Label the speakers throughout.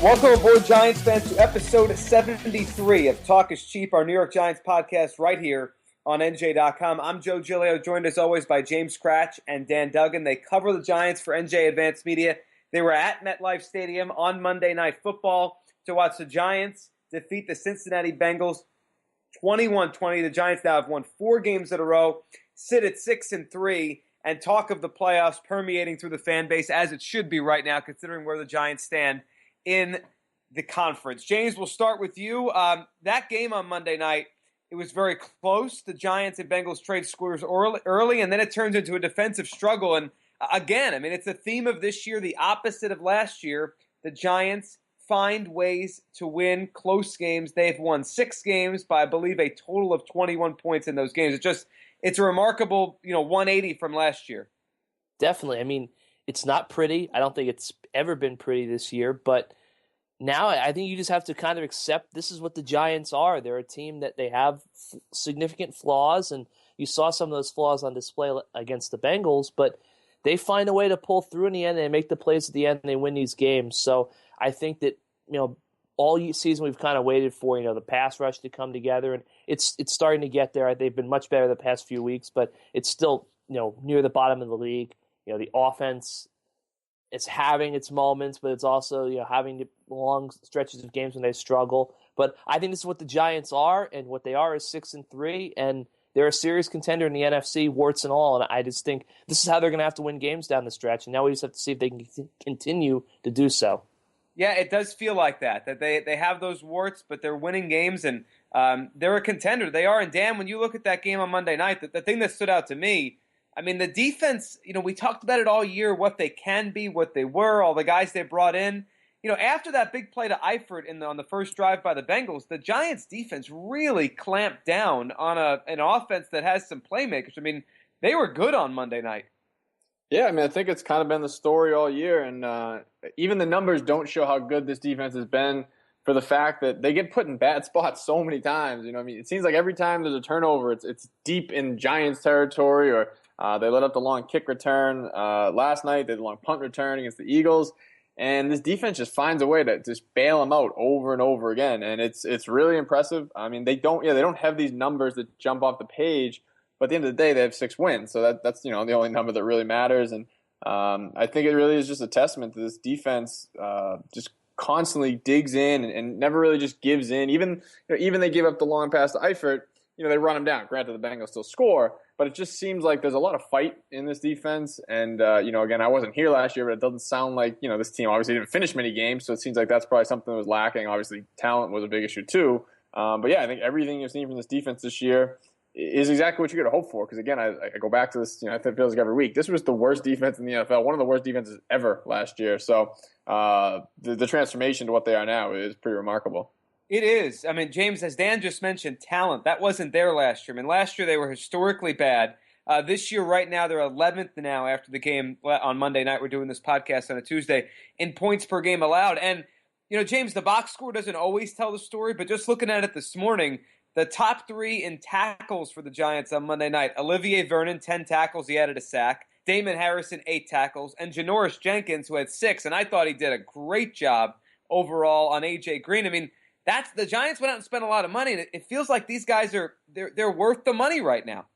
Speaker 1: Welcome aboard, Giants fans, to episode 73 of Talk is Cheap, our New York Giants podcast right here on NJ.com. I'm Joe Giglio, joined as always by James Scratch and Dan Duggan. They cover the Giants for NJ Advanced Media. They were at MetLife Stadium on Monday Night Football to watch the Giants defeat the Cincinnati Bengals 21-20. The Giants now have won 4 games in a row, sit at 6-3, and talk of the playoffs permeating through the fan base as it should be right now, considering where the Giants stand in the conference. James, we'll start with you. That game on Monday night, it was very close. The Giants and Bengals trade scores early, and then it turns into a defensive struggle. And again, I mean, it's a theme of this year, the opposite of last year. The Giants find ways to win close games. They've won 6 games by, I believe, a total of 21 points in those games. It's a remarkable, 180 from last year.
Speaker 2: Definitely. I mean, it's not pretty. I don't think it's ever been pretty this year, but now I think you just have to kind of accept this is what the Giants are. They're a team that they have significant flaws, and you saw some of those flaws on display against the Bengals, but they find a way to pull through in the end, and they make the plays at the end, and they win these games. So I think that, all season we've kind of waited for, the pass rush to come together, and it's starting to get there. They've been much better the past few weeks, but it's still, near the bottom of the league. The offense is having its moments, but it's also, having long stretches of games when they struggle. But I think this is what the Giants are, and what they are is 6-3, and they're a serious contender in the NFC, warts and all. And I just think this is how they're going to have to win games down the stretch. And now we just have to see if they can continue to do so.
Speaker 1: Yeah, it does feel like that they have those warts, but they're winning games, and they're a contender. They are. And Dan, when you look at that game on Monday night, the thing that stood out to me, I mean, the defense, we talked about it all year, what they can be, what they were, all the guys they brought in. After that big play to Eifert on the first drive by the Bengals, the Giants' defense really clamped down on an offense that has some playmakers. I mean, they were good on Monday night.
Speaker 3: Yeah, I mean, I think it's kind of been the story all year, and even the numbers don't show how good this defense has been for the fact that they get put in bad spots so many times. It seems like every time there's a turnover, it's deep in Giants territory, or they let up the long kick return. Last night, they had a long punt return against the Eagles. And this defense just finds a way to just bail them out over and over again. And it's really impressive. I mean, they don't have these numbers that jump off the page, but at the end of the day, they have 6 wins. So that's the only number that really matters. And I think it really is just a testament to this defense just constantly digs in and never really just gives in. Even they give up the long pass to Eifert, they run them down. Granted, the Bengals still score, but it just seems like there's a lot of fight in this defense. And, again, I wasn't here last year, but it doesn't sound like, this team obviously didn't finish many games, so it seems like that's probably something that was lacking. Obviously, talent was a big issue too. But, yeah, I think everything you've seen from this defense this year is exactly what you're going to hope for. Because, again, I go back to this, it feels like every week. This was the worst defense in the NFL, one of the worst defenses ever last year. So the transformation to what they are now is pretty remarkable.
Speaker 1: It is. I mean, James, as Dan just mentioned, talent. That wasn't there last year. I mean, last year they were historically bad. This year, right now, they're 11th now after the game on Monday night. We're doing this podcast on a Tuesday in points per game allowed. And, James, the box score doesn't always tell the story, but just looking at it this morning, the top 3 in tackles for the Giants on Monday night: Olivier Vernon, 10 tackles. He added a sack. Damon Harrison, 8 tackles. And Janoris Jenkins, who had 6. And I thought he did a great job overall on A.J. Green. I mean, the Giants went out and spent a lot of money, and it feels like these guys they're worth the money right now.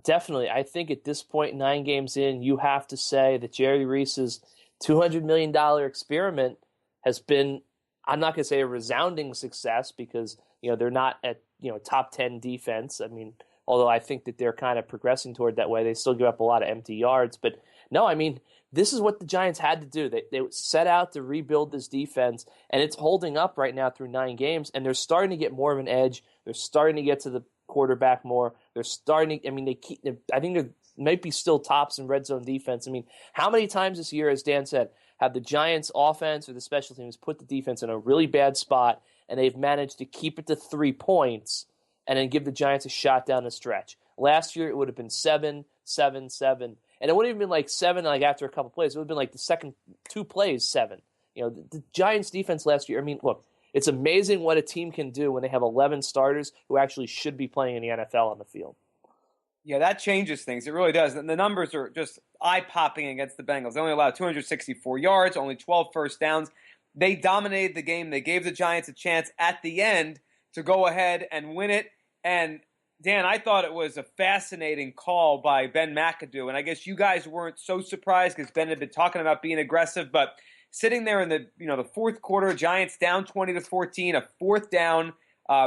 Speaker 2: Definitely. I think at this point, 9 games in, you have to say that Jerry Reese's $200 million experiment has been, I'm not going to say a resounding success, because, they're not at, top 10 defense. I mean, although I think that they're kind of progressing toward that way. They still give up a lot of empty yards. But no, I mean, this is what the Giants had to do. They set out to rebuild this defense, and it's holding up right now through 9 games, and they're starting to get more of an edge. They're starting to get to the quarterback more. They're starting to, I mean, I think they might be still tops in red zone defense. I mean, how many times this year, as Dan said, have the Giants offense or the special teams put the defense in a really bad spot, and they've managed to keep it to 3 points and then give the Giants a shot down the stretch? Last year, it would have been 7, 7, 7. And it wouldn't even been like 7 after a couple plays. It would have been like the second 2 plays, 7. The Giants defense last year, I mean, look, it's amazing what a team can do when they have 11 starters who actually should be playing in the NFL on the field.
Speaker 1: Yeah, that changes things. It really does. And the numbers are just eye-popping against the Bengals. They only allowed 264 yards, only 12 first downs. they dominated the game. They gave the Giants a chance at the end to go ahead and win it. And Dan, I thought it was a fascinating call by Ben McAdoo, and I guess you guys weren't so surprised because Ben had been talking about being aggressive. But sitting there in the fourth quarter, Giants down 20-14, a fourth down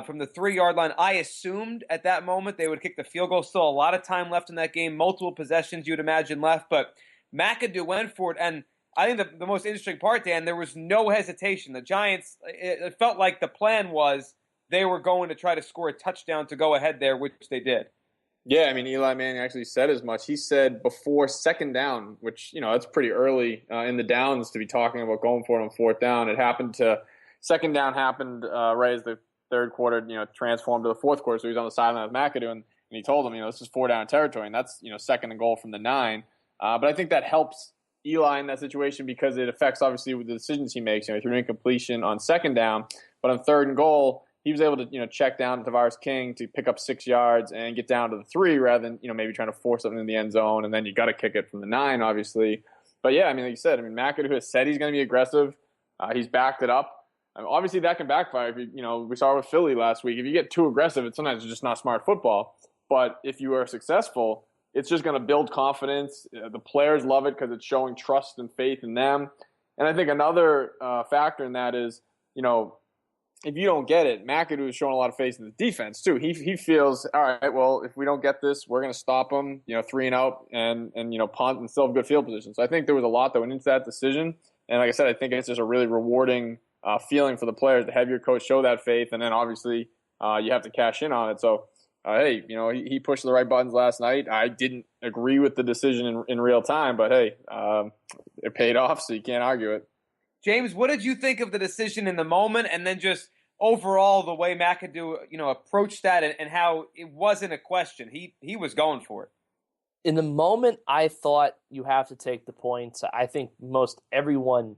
Speaker 1: from the 3-yard line. I assumed at that moment they would kick the field goal. Still a lot of time left in that game, multiple possessions you'd imagine left, but McAdoo went for it. And I think the most interesting part, Dan, there was no hesitation. The Giants, it felt like the plan was they were going to try to score a touchdown to go ahead there, which they did.
Speaker 3: Yeah, I mean, Eli Manning actually said as much. He said before second down, which, that's pretty early in the downs to be talking about going for it on fourth down. Second down happened right as the third quarter, transformed to the fourth quarter. So he was on the sideline with McAdoo, and he told him, this is 4-down territory, and that's, second and goal from the 9. But I think that helps Eli in that situation because it affects, obviously, with the decisions he makes. If you're doing completion on second down, but on third and goal, he was able to, check down to Tavares King to pick up 6 yards and get down to the 3 rather than, maybe trying to force something in the end zone, and then you got to kick it from the 9, obviously. But yeah, I mean, like you said, McAdoo has said he's going to be aggressive. He's backed it up. Obviously, that can backfire. If we saw it with Philly last week. If you get too aggressive, sometimes it's just not smart football. But if you are successful, it's just going to build confidence. The players love it because it's showing trust and faith in them. And I think another factor in that is, if you don't get it, McAdoo is showing a lot of faith in the defense too. He feels, all right, well, if we don't get this, we're going to stop them, 3 and out and punt and still have good field position. So I think there was a lot that went into that decision. And like I said, I think it's just a really rewarding feeling for the players to have your coach show that faith. And then obviously you have to cash in on it. So, hey, he pushed the right buttons last night. I didn't agree with the decision in real time, but hey, it paid off, so you can't argue it.
Speaker 1: James, what did you think of the decision in the moment, and then just overall the way McAdoo, approached that and how it wasn't a question? He was going for it.
Speaker 2: In the moment, I thought you have to take the points. I think most everyone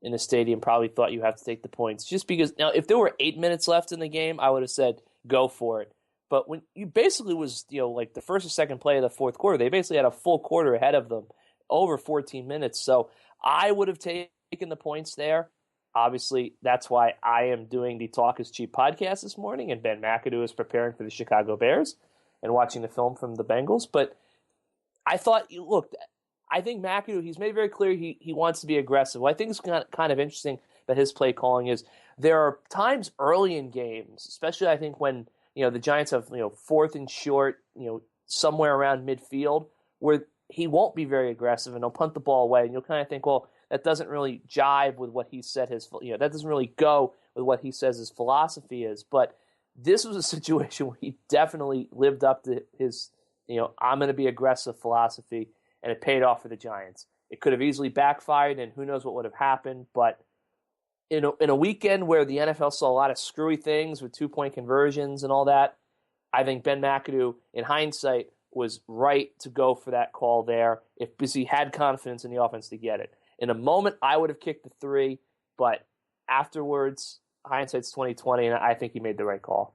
Speaker 2: in the stadium probably thought you have to take the points, just because now if there were 8 minutes left in the game, I would have said go for it. But when you basically was, like the first or second play of the fourth quarter, they basically had a full quarter ahead of them, over 14 minutes. So I would have taken the points there. Obviously, that's why I am doing the Talk is Cheap podcast this morning, and Ben McAdoo is preparing for the Chicago Bears and watching the film from the Bengals. But I thought, look, I think McAdoo, he's made very clear he wants to be aggressive. What I think is kind of interesting about his play calling is there are times early in games, especially I think when the Giants have fourth and short, somewhere around midfield, where he won't be very aggressive and he'll punt the ball away, and you'll kind of think, well, that doesn't really jive with what he said that doesn't really go with what he says his philosophy is. But this was a situation where he definitely lived up to his, I'm going to be aggressive philosophy, and it paid off for the Giants. It could have easily backfired, and who knows what would have happened. But in a weekend where the NFL saw a lot of screwy things with 2-point conversions and all that, I think Ben McAdoo, in hindsight, was right to go for that call there because he had confidence in the offense to get it. In a moment, I would have kicked the 3, but afterwards, hindsight's 20/20, and I think he made the right call.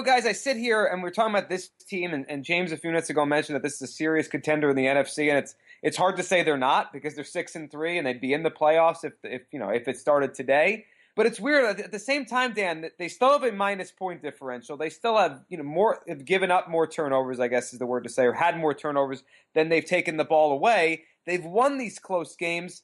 Speaker 1: Guys, I sit here and we're talking about this team, and James a few minutes ago mentioned that this is a serious contender in the NFC, and it's hard to say they're not because they're 6-3 and they'd be in the playoffs if it started today. But it's weird at the same time, Dan, that they still have a minus point differential. They still have have given up more turnovers, I guess is the word to say, or had more turnovers than they've taken the ball away. They've won these close games.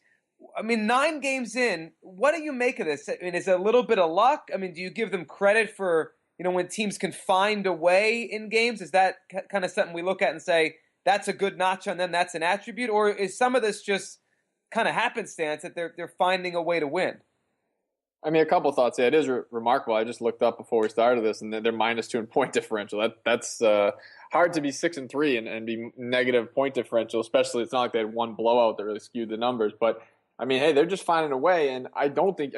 Speaker 1: 9 games in, what do you make of this? Is it a little bit of luck? Do you give them credit for, when teams can find a way in games? Is that kind of something we look at and say, that's a good notch on them, that's an attribute? Or is some of this just kind of happenstance that they're finding a way to win?
Speaker 3: A couple of thoughts. Yeah, it is remarkable. I just looked up before we started this, and they're -2 in point differential. That's hard to be 6-3 and be negative point differential, especially it's not like they had one blowout that really skewed the numbers. But, hey, they're just finding a way, and I don't think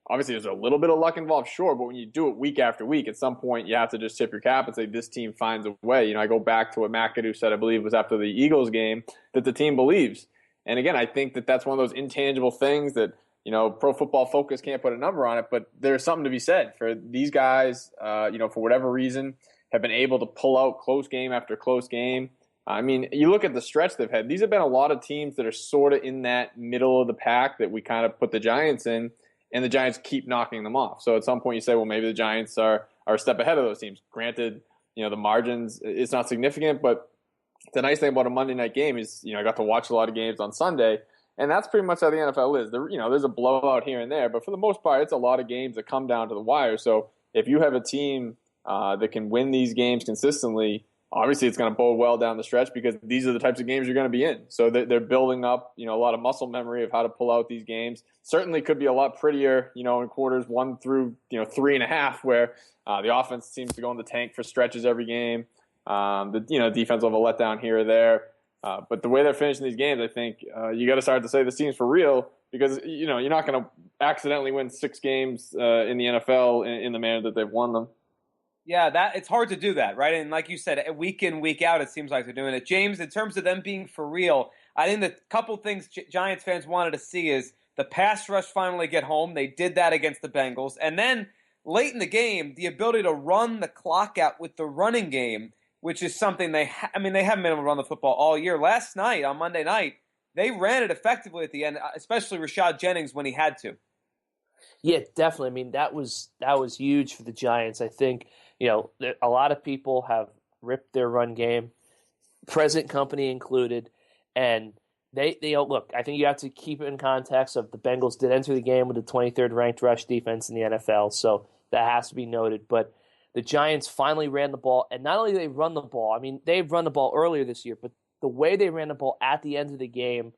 Speaker 3: obviously there's a little bit of luck involved, sure, but when you do it week after week, at some point you have to just tip your cap and say this team finds a way. I go back to what McAdoo said, I believe it was after the Eagles game, that the team believes. And again, I think that's one of those intangible things that, Pro Football Focus can't put a number on it, but there's something to be said for these guys, for whatever reason, have been able to pull out close game after close game. You look at the stretch they've had. These have been a lot of teams that are sort of in that middle of the pack that we kind of put the Giants in. and the Giants keep knocking them off. So at some point you say, well, maybe the Giants are a step ahead of those teams. Granted, the margins, it's not significant, but the nice thing about a Monday night game is, I got to watch a lot of games on Sunday, and that's pretty much how the NFL is. There's a blowout here and there, but for the most part, it's a lot of games that come down to the wire. So if you have a team that can win these games consistently, obviously it's going to bode well down the stretch because these are the types of games you're going to be in. So they're building up, a lot of muscle memory of how to pull out these games. Certainly could be a lot prettier, in quarters 1 through 3.5, where the offense seems to go in the tank for stretches every game. The defense will have a letdown here or there. But the way they're finishing these games, I think you got to start to say this team's for real because, you're not going to accidentally win 6 games in the NFL in the manner that they've won them.
Speaker 1: Yeah, it's hard to do that, right? And like you said, week in, week out, it seems like they're doing it. James, in terms of them being for real, I think the couple things Giants fans wanted to see is the pass rush finally get home. They did that against the Bengals. And then late in the game, the ability to run the clock out with the running game, which is something they haven't been able to run the football all year. Last night, on Monday night, they ran it effectively at the end, especially Rashad Jennings when he had to.
Speaker 2: Yeah, definitely. That was huge for the Giants. I think, a lot of people have ripped their run game, present company included, and they look, I think you have to keep it in context of the Bengals did enter the game with the 23rd ranked rush defense in the NFL, so that has to be noted. But the Giants finally ran the ball, and not only did they run the ball, they've run the ball earlier this year, but the way they ran the ball at the end of the game,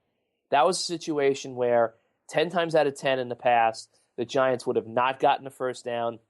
Speaker 2: that was a situation where 10 times out of 10 in the past, the Giants would have not gotten a first down.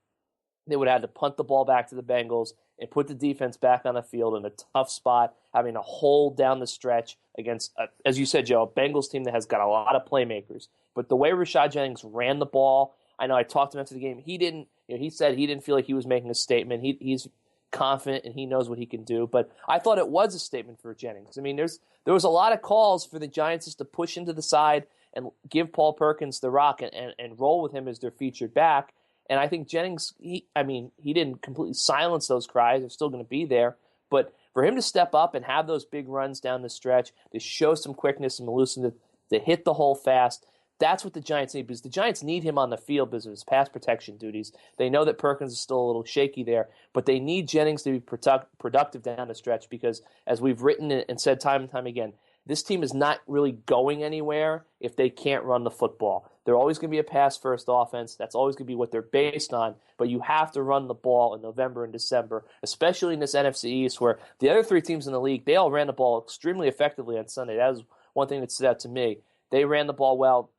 Speaker 2: They would have had to punt the ball back to the Bengals and put the defense back on the field in a tough spot, having a hole down the stretch against, as you said, Joe, a Bengals team that has got a lot of playmakers. But the way Rashad Jennings ran the ball, I know I talked to him after the game. He didn't, he said he didn't feel like he was making a statement. He's confident and he knows what he can do. But I thought it was a statement for Jennings. There was a lot of calls for the Giants just to push into the side and give Paul Perkins the rock and roll with him as their featured back. And I think Jennings, he didn't completely silence those cries. They're still going to be there. But for him to step up and have those big runs down the stretch, to show some quickness and elusiveness, to hit the hole fast, that's what the Giants need, because the Giants need him on the field because of his pass protection duties. They know that Perkins is still a little shaky there, but they need Jennings to be productive down the stretch because, as we've written and said time and time again, this team is not really going anywhere if they can't run the football. They're always going to be a pass-first offense. That's always going to be what they're based on, but you have to run the ball in November and December, especially in this NFC East where the other 3 teams in the league, they all ran the ball extremely effectively on Sunday. That was one thing that stood out to me. They ran the ball well.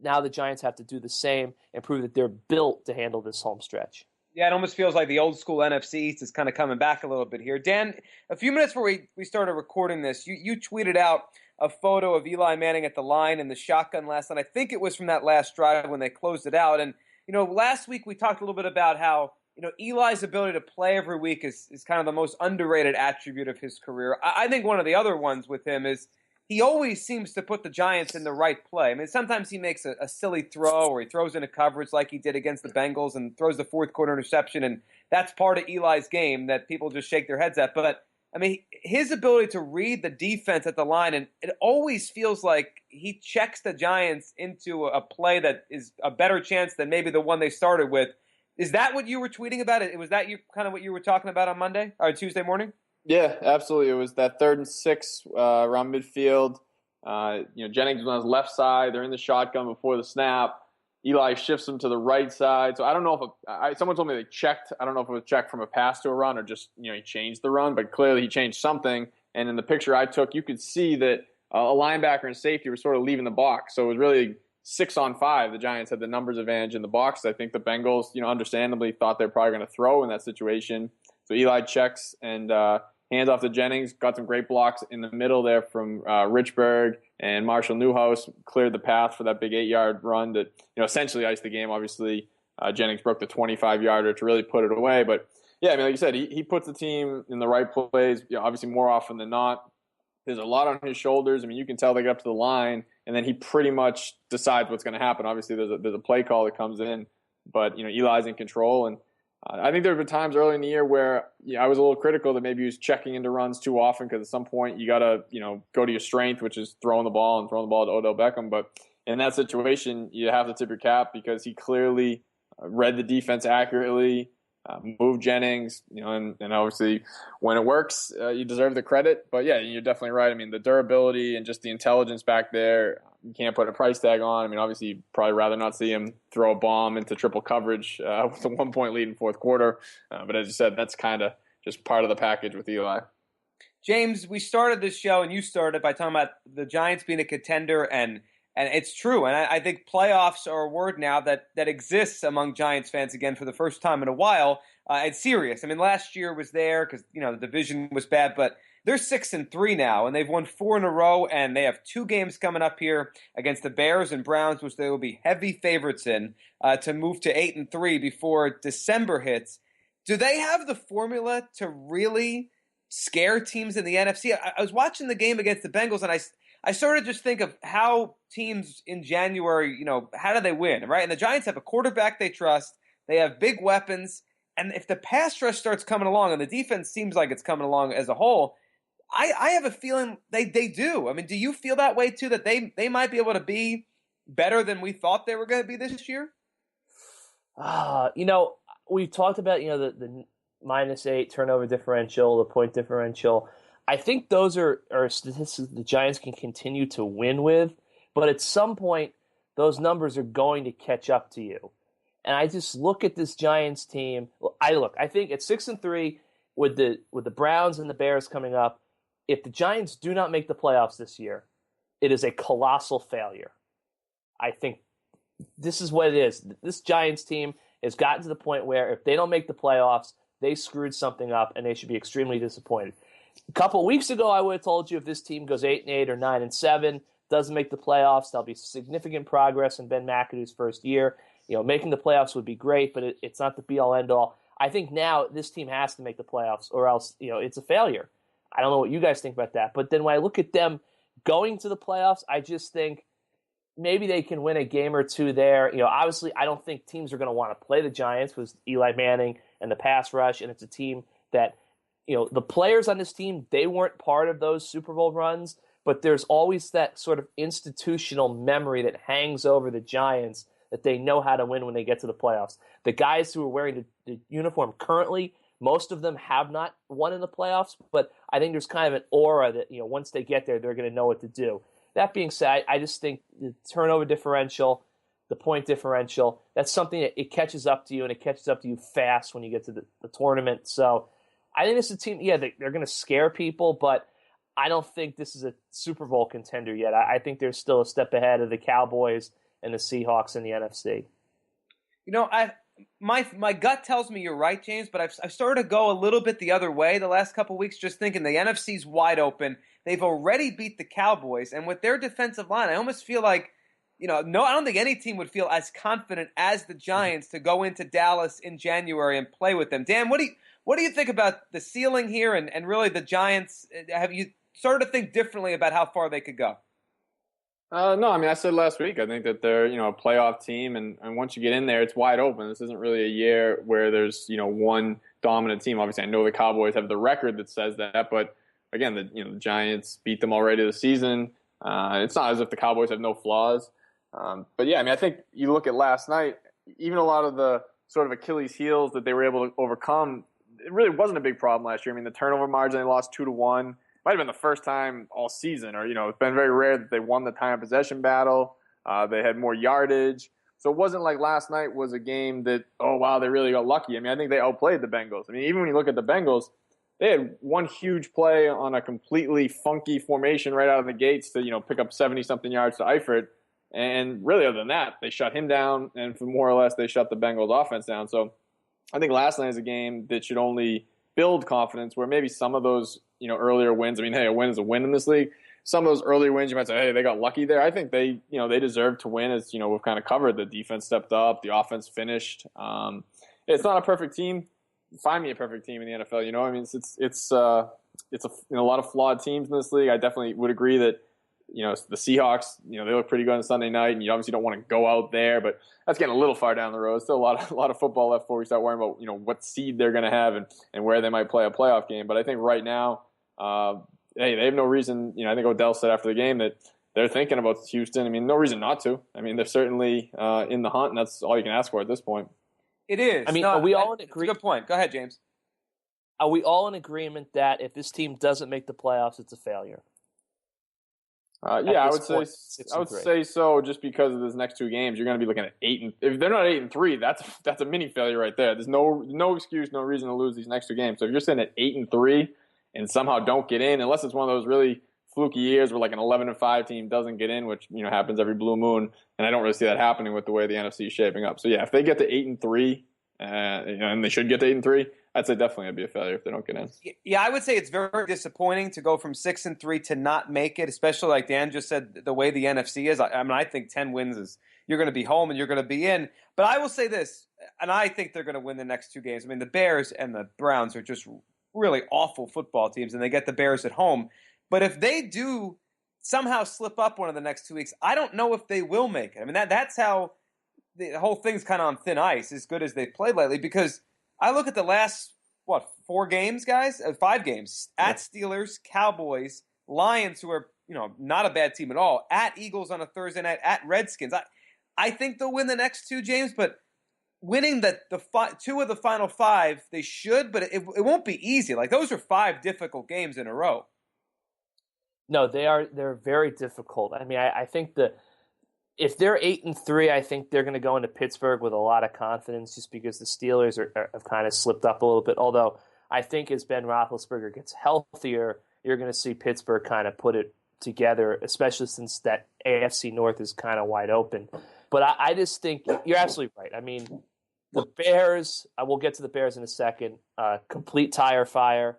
Speaker 2: Now the Giants have to do the same and prove that they're built to handle this home stretch.
Speaker 1: Yeah, it almost feels like the old school NFC East is kind of coming back a little bit here. Dan, a few minutes before we started recording this, you tweeted out a photo of Eli Manning at the line in the shotgun last night. I think it was from that last drive when they closed it out. And, last week we talked a little bit about how, Eli's ability to play every week is kind of the most underrated attribute of his career. I think one of the other ones with him is he always seems to put the Giants in the right play. Sometimes he makes a silly throw or he throws into coverage like he did against the Bengals and throws the fourth quarter interception, and that's part of Eli's game that people just shake their heads at. But, his ability to read the defense at the line, and it always feels like he checks the Giants into a play that is a better chance than maybe the one they started with. Is that what you were tweeting about? Was that kind of what you were talking about on Monday or Tuesday morning?
Speaker 3: Yeah, absolutely. It was that 3rd and 6 around midfield. Jennings was on his left side. They're in the shotgun before the snap. Eli shifts him to the right side. So I don't know if someone told me they checked. I don't know if it was checked from a pass to a run or just he changed the run, but clearly he changed something. And in the picture I took, you could see that a linebacker and safety were sort of leaving the box. So it was really 6-on-5. The Giants had the numbers advantage in the box. I think the Bengals, understandably thought they were probably going to throw in that situation. So Eli checks and hands off to Jennings, got some great blocks in the middle there from Richburg, and Marshall Newhouse cleared the path for that big 8-yard run that essentially iced the game. Obviously, Jennings broke the 25-yarder to really put it away. But, yeah, like you said, he puts the team in the right plays, obviously more often than not. There's a lot on his shoulders. You can tell they get up to the line, and then he pretty much decides what's going to happen. Obviously, there's a play call that comes in, but Eli's in control, and I think there have been times early in the year where I was a little critical that maybe he was checking into runs too often because at some point you got to go to your strength, which is throwing the ball to Odell Beckham. But in that situation, you have to tip your cap because he clearly read the defense accurately, moved Jennings, and obviously when it works, you deserve the credit. But yeah, you're definitely right. I mean, the durability and just the intelligence back there, you can't put a price tag on. I mean, obviously, you'd probably rather not see him throw a bomb into triple coverage with a 1-point lead in fourth quarter. But as you said, that's kind of just part of the package with Eli.
Speaker 1: James, we started this show, and you started by talking about the Giants being a contender, and it's true. And I think playoffs are a word now that exists among Giants fans again for the first time in a while. It's serious. I mean, last year was there because the division was bad, but they're 6-3 now, and they've won 4 in a row, and they have 2 games coming up here against the Bears and Browns, which they will be heavy favorites in to move to 8-3 before December hits. Do they have the formula to really scare teams in the NFC? I was watching the game against the Bengals, and I sort of just think of how teams in January, how do they win, right? And the Giants have a quarterback they trust. They have big weapons. And if the pass rush starts coming along, and the defense seems like it's coming along as a whole, I have a feeling they do. I mean, do you feel that way too, that they might be able to be better than we thought they were going to be this year?
Speaker 2: We've talked about, the -8 turnover differential, the point differential. I think those are statistics the Giants can continue to win with, but at some point, those numbers are going to catch up to you. And I just look at this Giants team. I think at 6-3 with the Browns and the Bears coming up, if the Giants do not make the playoffs this year, it is a colossal failure. I think this is what it is. This Giants team has gotten to the point where if they don't make the playoffs, they screwed something up, and they should be extremely disappointed. A couple of weeks ago, I would have told you if this team goes 8-8 or 9-7, doesn't make the playoffs, there'll be significant progress in Ben McAdoo's first year. Making the playoffs would be great, but it's not the be-all, end-all. I think now this team has to make the playoffs, or else it's a failure. I don't know what you guys think about that. But then when I look at them going to the playoffs, I just think maybe they can win a game or two there. Obviously, I don't think teams are going to want to play the Giants with Eli Manning and the pass rush, and it's a team that, the players on this team, they weren't part of those Super Bowl runs, but there's always that sort of institutional memory that hangs over the Giants that they know how to win when they get to the playoffs. The guys who are wearing the uniform currently, most of them have not won in the playoffs, but I think there's kind of an aura that, once they get there, they're going to know what to do. That being said, I just think the turnover differential, the point differential, that's something that it catches up to you, and it catches up to you fast when you get to the tournament. So I think this is a team, they're going to scare people, but I don't think this is a Super Bowl contender yet. I think they're still a step ahead of the Cowboys and the Seahawks in the NFC.
Speaker 1: My gut tells me you're right, James, but I've started to go a little bit the other way the last couple of weeks, just thinking the NFC's wide open. They've already beat the Cowboys, and with their defensive line, I almost feel like, I don't think any team would feel as confident as the Giants to go into Dallas in January and play with them. Dan, what do you think about the ceiling here and really the Giants? Have you started to think differently about how far they could go?
Speaker 3: No, I mean, I said last week, I think that they're, a playoff team, and once you get in there, it's wide open. This isn't really a year where there's, one dominant team. Obviously, I know the Cowboys have the record that says that, but again, the Giants beat them already this season. It's not as if the Cowboys have no flaws. But yeah, I mean, I think you look at last night, even a lot of the sort of Achilles heels that they were able to overcome, it really wasn't a big problem last year. I mean, the turnover margin, they lost 2-1. Might have been the first time all season, or it's been very rare that they won the time of possession battle. They had more yardage, so it wasn't like last night was a game that they really got lucky. I mean, I think they outplayed the Bengals. I mean, even when you look at the Bengals, they had one huge play on a completely funky formation right out of the gates to pick up 70-something yards to Eifert, and really other than that, they shut him down, and for more or less they shut the Bengals offense down. So I think last night is a game that should only build confidence, where maybe some of those earlier wins. I mean, hey, a win is a win in this league. Some of those early wins, you might say, hey, they got lucky there. I think they deserve to win. As we've kind of covered, the defense stepped up, the offense finished. It's not a perfect team. Find me a perfect team in the NFL. I mean, it's a lot of flawed teams in this league. I definitely would agree that the Seahawks, they look pretty good on Sunday night, and you obviously don't want to go out there, but that's getting a little far down the road. Still a lot of football left before we start worrying about, what seed they're going to have and where they might play a playoff game. But I think right now, hey, they have no reason. I think Odell said after the game that they're thinking about Houston. I mean, no reason not to. I mean, they're certainly in the hunt, and that's all you can ask for at this point.
Speaker 1: It is.
Speaker 2: I mean, are we all in agreement?
Speaker 1: Good point. Go ahead, James.
Speaker 2: Are we all in agreement that if this team doesn't make the playoffs, it's a failure?
Speaker 3: Yeah, I would say so. Just because of those next two games, you're going to be looking at if they're not 8-3, that's a mini failure right there. There's no excuse, no reason to lose these next two games. So if you're sitting at 8-3 and somehow don't get in, unless it's one of those really fluky years where like an 11-5 team doesn't get in, which happens every blue moon, and I don't really see that happening with the way the NFC is shaping up. So yeah, if they get to 8-3, and they should get to 8-3, I'd say definitely it'd be a failure if they don't get in.
Speaker 1: Yeah, I would say it's very disappointing to go from 6-3 to not make it, especially like Dan just said, the way the NFC is. I think 10 wins is you're going to be home and you're going to be in. But I will say this, and I think they're going to win the next two games. I mean, the Bears and the Browns are just really awful football teams, and they get the Bears at home. But if they do somehow slip up one of the next 2 weeks, I don't know if they will make it. I mean, that's how the whole thing's kind of on thin ice, as good as they've played lately, because I look at the last, 4 games, guys? 5 games. At Steelers, Cowboys, Lions, who are, not a bad team at all, at Eagles on a Thursday night, at Redskins. I think they'll win the next 2, James, but winning the 2 of the final 5, they should, but it won't be easy. Like, those are 5 difficult games in a row.
Speaker 2: No, they're very difficult. I mean, I think if they're 8-3, I think they're going to go into Pittsburgh with a lot of confidence, just because the Steelers have kind of slipped up a little bit. Although I think as Ben Roethlisberger gets healthier, you're going to see Pittsburgh kind of put it together, especially since that AFC North is kind of wide open. But I just think you're absolutely right. I mean, the Bears, I will get to the Bears in a second, complete tire fire.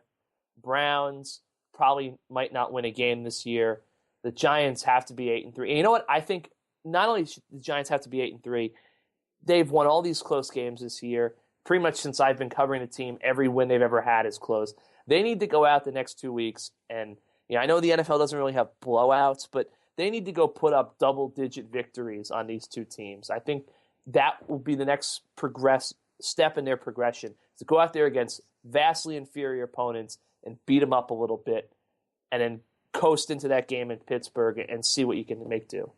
Speaker 2: Browns probably might not win a game this year. The Giants have to be 8-3. And you know what? I think not only should the Giants have to be 8-3, they've won all these close games this year. Pretty much since I've been covering the team, every win they've ever had is close. They need to go out the next 2 weeks, and I know the NFL doesn't really have blowouts, but they need to go put up double-digit victories on these two teams. I think that will be the next step in their progression, to go out there against vastly inferior opponents and beat them up a little bit, and then coast into that game in Pittsburgh and see what you can make do.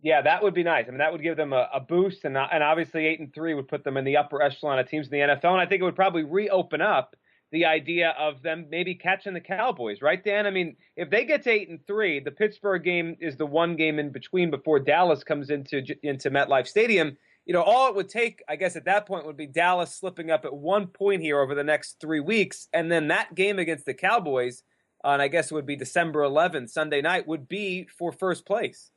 Speaker 1: Yeah, that would be nice. I mean, that would give them a boost, and obviously 8-3 would put them in the upper echelon of teams in the NFL, and I think it would probably reopen up the idea of them maybe catching the Cowboys, right, Dan? I mean, if they get to 8-3, the Pittsburgh game is the one game in between before Dallas comes into MetLife Stadium. All it would take, I guess, at that point would be Dallas slipping up at one point here over the next 3 weeks, and then that game against the Cowboys, and I guess it would be December 11th, Sunday night, would be for first place.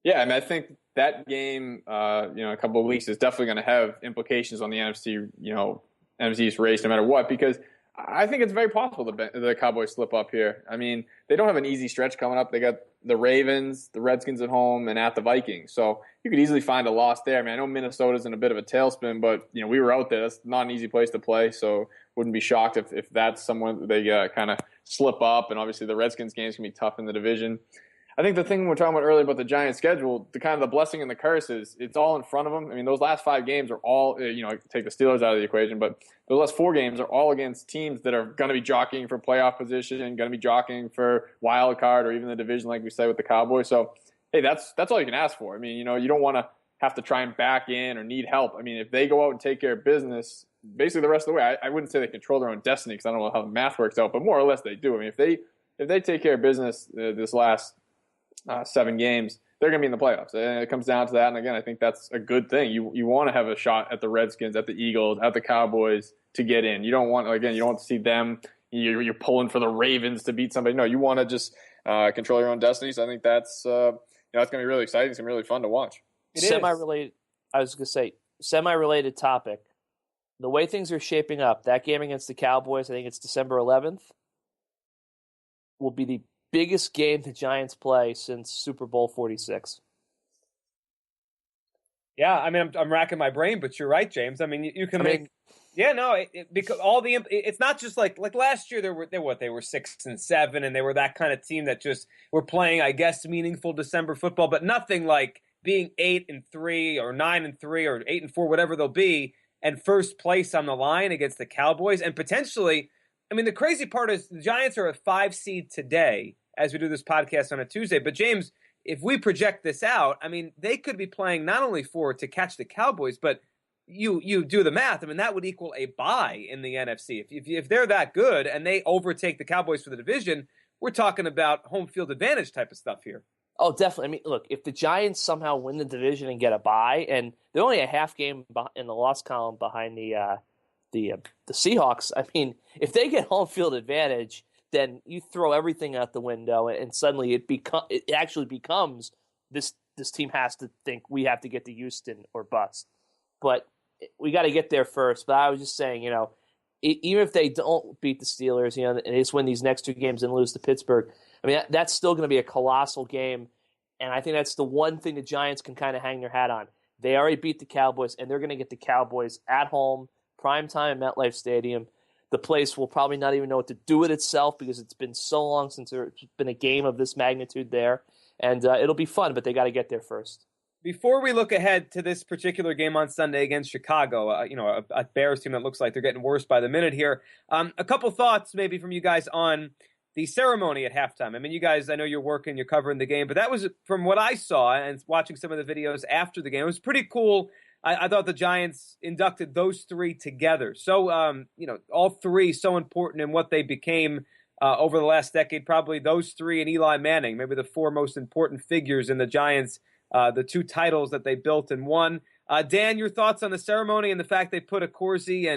Speaker 3: Yeah, I mean, I think that game, a couple of weeks is definitely going to have implications on the NFC's race no matter what, because I think it's very possible the Cowboys slip up here. I mean, they don't have an easy stretch coming up. They got the Ravens, the Redskins at home, and at the Vikings. So you could easily find a loss there. I mean, I know Minnesota's in a bit of a tailspin, but, we were out there. That's not an easy place to play, so wouldn't be shocked if that's someone they kind of slip up. And obviously the Redskins game's going to be tough in the division. I think the thing we were talking about earlier about the Giants' schedule, the kind of the blessing and the curse is it's all in front of them. I mean, those last 5 games are all, take the Steelers out of the equation, but those last 4 games are all against teams that are going to be jockeying for playoff position, going to be jockeying for wild card or even the division, like we say with the Cowboys. So, hey, that's all you can ask for. I mean, you don't want to have to try and back in or need help. I mean, if they go out and take care of business, basically the rest of the way, I wouldn't say they control their own destiny because I don't know how the math works out, but more or less they do. I mean, if they take care of business this last 7 games, they're going to be in the playoffs. And it comes down to that. And again, I think that's a good thing. You want to have a shot at the Redskins, at the Eagles, at the Cowboys to get in. You don't want to see them. You're pulling for the Ravens to beat somebody. No, you want to just control your own destiny. So I think that's going to be really exciting. It's going to be really fun to watch.
Speaker 2: Semi-related. I was going to say semi-related topic. The way things are shaping up, that game against the Cowboys, I think it's December 11th, will be the biggest game the Giants play since Super Bowl 46.
Speaker 1: Yeah, I mean, I'm racking my brain, but you're right, James. I mean, you can make Yeah, no, because it's not just like last year they were 6-7 and they were that kind of team that just were playing, I guess, meaningful December football, but nothing like being 8-3 or 9-3 or 8-4, whatever they'll be, and first place on the line against the Cowboys and potentially. I mean, the crazy part is the Giants are a 5 seed today as we do this podcast on a Tuesday. But James, if we project this out, I mean, they could be playing not only to catch the Cowboys, but you do the math. I mean, that would equal a bye in the NFC. If they're that good and they overtake the Cowboys for the division, we're talking about home field advantage type of stuff here.
Speaker 2: Oh, definitely. I mean, look, if the Giants somehow win the division and get a bye, and they're only a half game in the loss column behind the Seahawks. I mean, if they get home field advantage, then you throw everything out the window, and suddenly it actually becomes this team has to think we have to get to Houston or bust. But we got to get there first. But I was just saying, even if they don't beat the Steelers, and they just win these next 2 games and lose to Pittsburgh, I mean, that's still going to be a colossal game. And I think that's the one thing the Giants can kind of hang their hat on. They already beat the Cowboys, and they're going to get the Cowboys at home, primetime at MetLife Stadium. The place will probably not even know what to do with itself because it's been so long since there's been a game of this magnitude there. And it'll be fun, but they got to get there first.
Speaker 1: Before we look ahead to this particular game on Sunday against Chicago, a Bears team that looks like they're getting worse by the minute here, a couple thoughts maybe from you guys on the ceremony at halftime. I mean, you guys, I know you're working, you're covering the game, but that was, from what I saw and watching some of the videos after the game, it was pretty cool. I thought the Giants inducted those 3 together. So, all 3 so important in what they became over the last decade. Probably those 3 and Eli Manning, maybe the 4 most important figures in the Giants, the 2 titles that they built and won. Dan, your thoughts on the ceremony and the fact they put Accorsi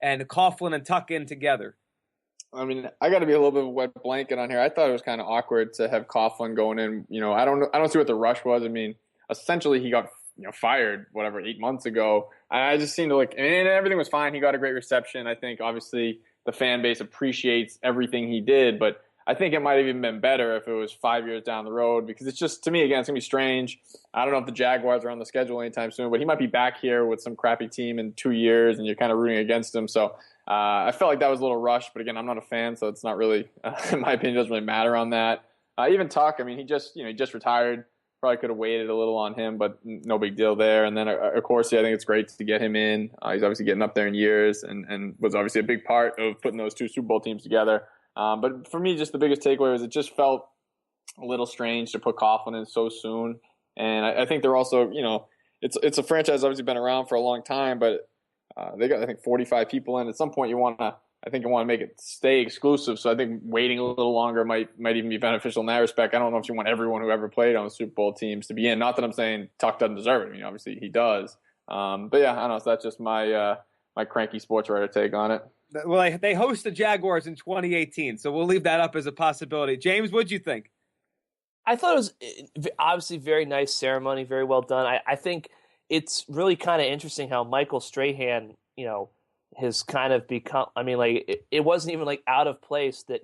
Speaker 1: and Coughlin and Tuck in together?
Speaker 3: I mean, I got to be a little bit of a wet blanket on here. I thought it was kind of awkward to have Coughlin going in. I don't see what the rush was. I mean, essentially he got fired 8 months ago. I just seemed to and everything was fine. He got a great reception. I think obviously the fan base appreciates everything he did, but I think it might have even been better if it was 5 years down the road because it's just, to me, again, it's going to be strange. I don't know if the Jaguars are on the schedule anytime soon, but he might be back here with some crappy team in 2 years and you're kind of rooting against him. So I felt like that was a little rushed, but again, I'm not a fan, so it's not really, in my opinion, it doesn't really matter on that. Even Tuck, I mean, he just retired. Probably could have waited a little on him, but no big deal there. And then, of course, I think it's great to get him in. He's obviously getting up there in years and was obviously a big part of putting those 2 Super Bowl teams together. But for me, just the biggest takeaway was it just felt a little strange to put Coughlin in so soon. And I think they're also, it's a franchise obviously been around for a long time, but they got, I think, 45 people in. At some point, you want to make it stay exclusive. So I think waiting a little longer might even be beneficial in that respect. I don't know if you want everyone who ever played on the Super Bowl teams to be in. Not that I'm saying Tuck doesn't deserve it. I mean, obviously he does. But yeah, I don't know. So that's just my cranky sports writer take on it.
Speaker 1: Well, they host the Jaguars in 2018, so we'll leave that up as a possibility. James, what'd you think?
Speaker 2: I thought it was obviously very nice ceremony, very well done. I think it's really kind of interesting how Michael Strahan, has kind of become. I mean, it wasn't even out of place that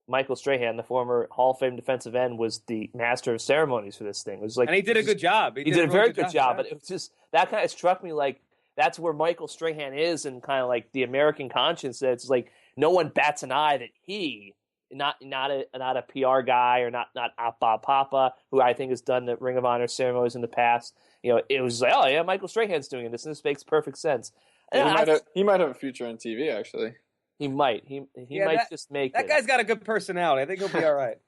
Speaker 2: Michael Strahan, the former Hall of Fame defensive end, was the master of ceremonies for this thing. It was and
Speaker 1: he did a good job.
Speaker 2: He did a very good job, but it was just that kind of struck me that's where Michael Strahan is, and kind of the American conscience. That it's no one bats an eye that he, not a PR guy or not Bob Papa, who I think has done the Ring of Honor ceremonies in the past. It was oh yeah, Michael Strahan's doing this, and this makes perfect sense.
Speaker 3: Yeah, he might have a future on TV, actually.
Speaker 2: He might. He might just make
Speaker 1: that. That guy's got a good personality. I think he'll be all right.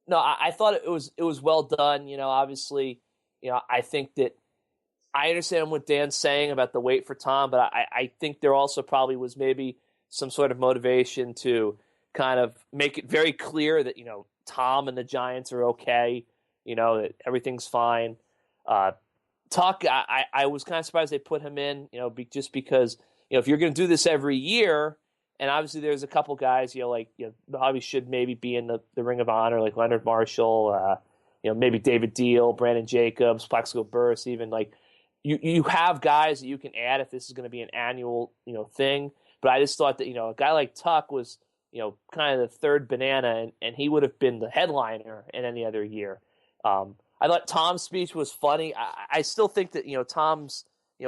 Speaker 2: No, I thought it was well done. Obviously, I think that I understand what Dan's saying about the wait for Tom, but I think there also probably was maybe some sort of motivation to kind of make it very clear that Tom and the Giants are okay. That everything's fine. Tuck, I was kind of surprised they put him in, just because, if you're going to do this every year, and obviously there's a couple guys, probably should maybe be in the Ring of Honor, like Leonard Marshall, maybe David Deal, Brandon Jacobs, Plaxico Burress, even you have guys that you can add if this is going to be an annual, thing. But I just thought that, a guy like Tuck was, kind of the third banana, and he would have been the headliner in any other year. I thought Tom's speech was funny. I still think that, Tom's,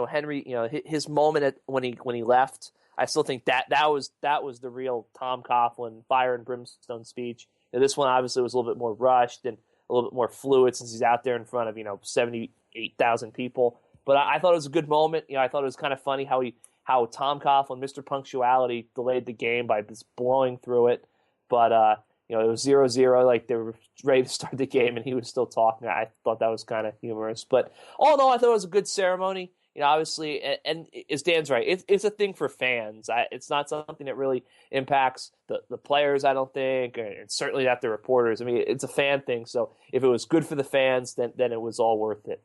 Speaker 2: Henry, his moment when he left. I still think that was the real Tom Coughlin fire and brimstone speech. This one obviously was a little bit more rushed and a little bit more fluid since he's out there in front of 78,000 people. But I thought it was a good moment. I thought it was kind of funny how Tom Coughlin, Mr. Punctuality, delayed the game by just blowing through it. But it was 0-0, like they were ready to start the game, and he was still talking. I thought that was kind of humorous. But all in all, I thought it was a good ceremony. Obviously, and as Dan's right, it's a thing for fans. It's not something that really impacts the players, I don't think, and certainly not the reporters. I mean, it's a fan thing. So if it was good for the fans, then it was all worth it.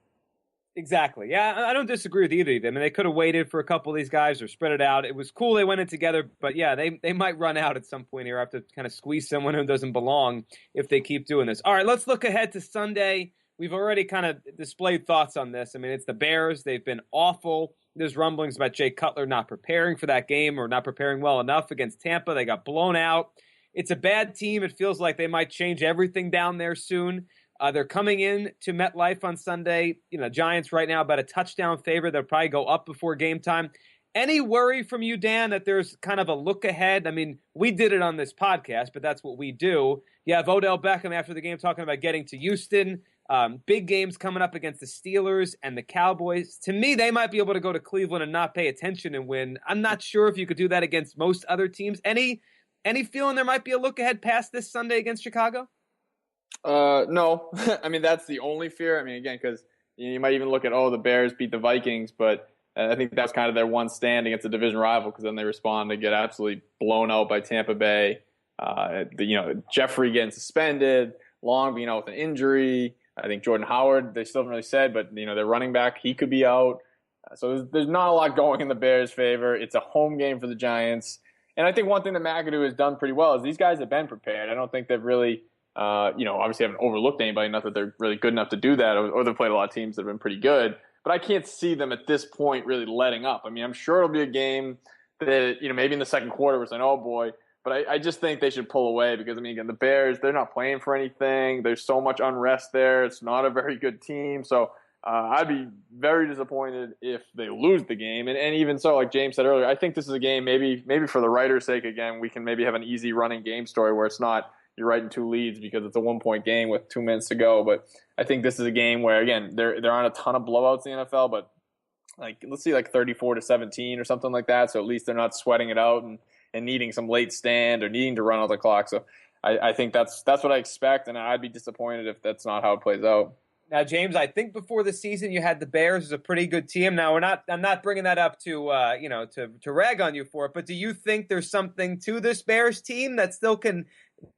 Speaker 1: Exactly. Yeah, I don't disagree with either of them. I mean, they could have waited for a couple of these guys or spread it out. It was cool they went in together, but yeah, they might run out at some point here. Have to kind of squeeze someone who doesn't belong if they keep doing this. All right, let's look ahead to Sunday. We've already kind of displayed thoughts on this. I mean, it's the Bears. They've been awful. There's rumblings about Jay Cutler not preparing for that game or not preparing well enough against Tampa. They got blown out. It's a bad team. It feels like they might change everything down there soon. They're coming in to MetLife on Sunday. Giants right now about a touchdown favorite. They'll probably go up before game time. Any worry from you, Dan, that there's kind of a look ahead? I mean, we did it on this podcast, but that's what we do. You have Odell Beckham after the game talking about getting to Houston. Big games coming up against the Steelers and the Cowboys. To me, they might be able to go to Cleveland and not pay attention and win. I'm not sure if you could do that against most other teams. Any feeling there might be a look ahead past this Sunday against Chicago?
Speaker 3: No. I mean, that's the only fear. I mean, again, because you might even look at, the Bears beat the Vikings, but I think that's kind of their one stand against a division rival, because then they respond to get absolutely blown out by Tampa Bay. Jeffrey getting suspended, Long being out with an injury. I think Jordan Howard, they still haven't really said, but their running back, he could be out. So there's not a lot going in the Bears' favor. It's a home game for the Giants. And I think one thing that McAdoo has done pretty well is these guys have been prepared. I don't think they've really obviously haven't overlooked anybody, not that they're really good enough to do that, or they've played a lot of teams that have been pretty good. But I can't see them at this point really letting up. I mean, I'm sure it'll be a game that, maybe in the second quarter we're saying, oh boy. But I just think they should pull away because, I mean, again, the Bears, they're not playing for anything. There's so much unrest there. It's not a very good team. So I'd be very disappointed if they lose the game. And even so, like James said earlier, I think this is a game maybe for the writer's sake, again, we can maybe have an easy running game story where it's not you're writing two leads because it's a 1-point game with 2 minutes to go. But I think this is a game where, again, there aren't a ton of blowouts in the NFL, but let's see 34-17 or something like that. So at least they're not sweating it out and needing some late stand or needing to run out the clock. So I think that's what I expect, and I'd be disappointed if that's not how it plays out.
Speaker 1: Now, James, I think before the season you had the Bears as a pretty good team. Now I'm not bringing that up to rag on you for it, but do you think there's something to this Bears team that still can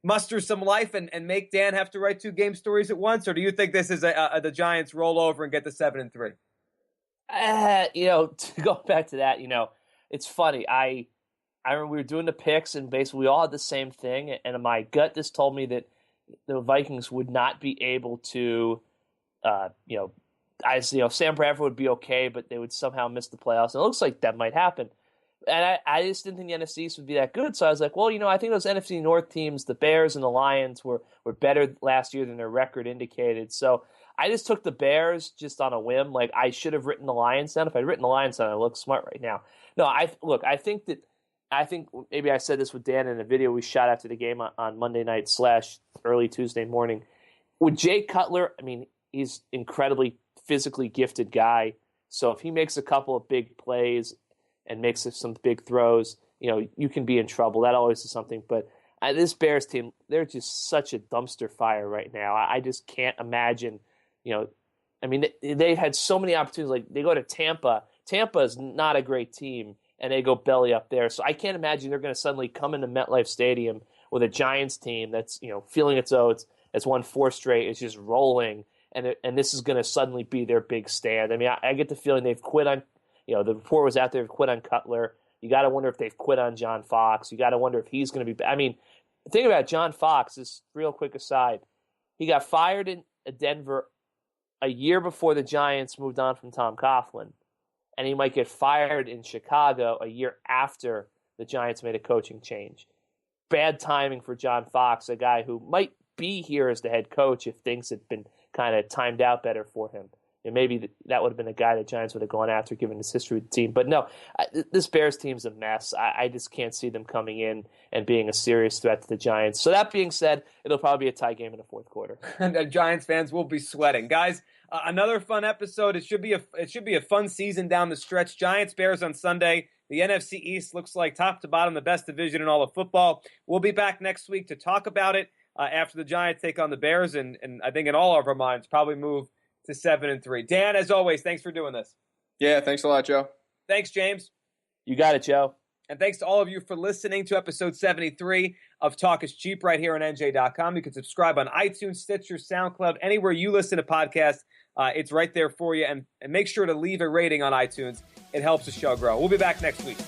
Speaker 1: muster some life and make Dan have to write 2 game stories at once, or do you think this is the Giants roll over and get to 7-3?
Speaker 2: To go back to that, it's funny. I remember we were doing the picks, and basically we all had the same thing, and my gut just told me that the Vikings would not be able to, Sam Bradford would be okay, but they would somehow miss the playoffs, and it looks like that might happen. And I just didn't think the NFC East would be that good, so I was like, well, I think those NFC North teams, the Bears and the Lions, were better last year than their record indicated, so I just took the Bears just on a whim. Like, I should have written the Lions down. If I'd written the Lions down, I look smart right now. No, I think maybe I said this with Dan in a video we shot after the game on Monday night / early Tuesday morning. With Jay Cutler, I mean, he's incredibly physically gifted guy. So if he makes a couple of big plays and makes some big throws, you can be in trouble. That always is something. But this Bears team, they're just such a dumpster fire right now. I just can't imagine, I mean, they've had so many opportunities. Like, they go to Tampa. Tampa is not a great team, and they go belly up there. So I can't imagine they're going to suddenly come into MetLife Stadium with a Giants team that's, feeling its oats, it's won 4 straight, it's just rolling, and this is going to suddenly be their big stand. I mean, I get the feeling they've quit on, the report was out there, they've quit on Cutler. You got to wonder if they've quit on John Fox. You got to wonder if he's going to be. I mean, the thing about John Fox is, real quick aside, he got fired in Denver a year before the Giants moved on from Tom Coughlin, and he might get fired in Chicago a year after the Giants made a coaching change. Bad timing for John Fox, a guy who might be here as the head coach if things had been kind of timed out better for him. maybe that would have been a guy the Giants would have gone after given his history with the team. But no, this Bears team's a mess. I just can't see them coming in and being a serious threat to the Giants. So that being said, it'll probably be a tie game in the fourth quarter.
Speaker 1: And the Giants fans will be sweating. Guys, another fun episode. It should be a fun season down the stretch. Giants-Bears on Sunday. The NFC East looks like top to bottom the best division in all of football. We'll be back next week to talk about it after the Giants take on the Bears, and I think in all of our minds probably move to 7-3. Dan, as always, thanks for doing this.
Speaker 3: Yeah, thanks a lot, Joe.
Speaker 1: Thanks, James.
Speaker 2: You got it, Joe.
Speaker 1: And thanks to all of you for listening to episode 73 of Talk is Cheap right here on NJ.com. You can subscribe on iTunes, Stitcher, SoundCloud, anywhere you listen to podcasts. It's right there for you. And make sure to leave a rating on iTunes. It helps the show grow. We'll be back next week.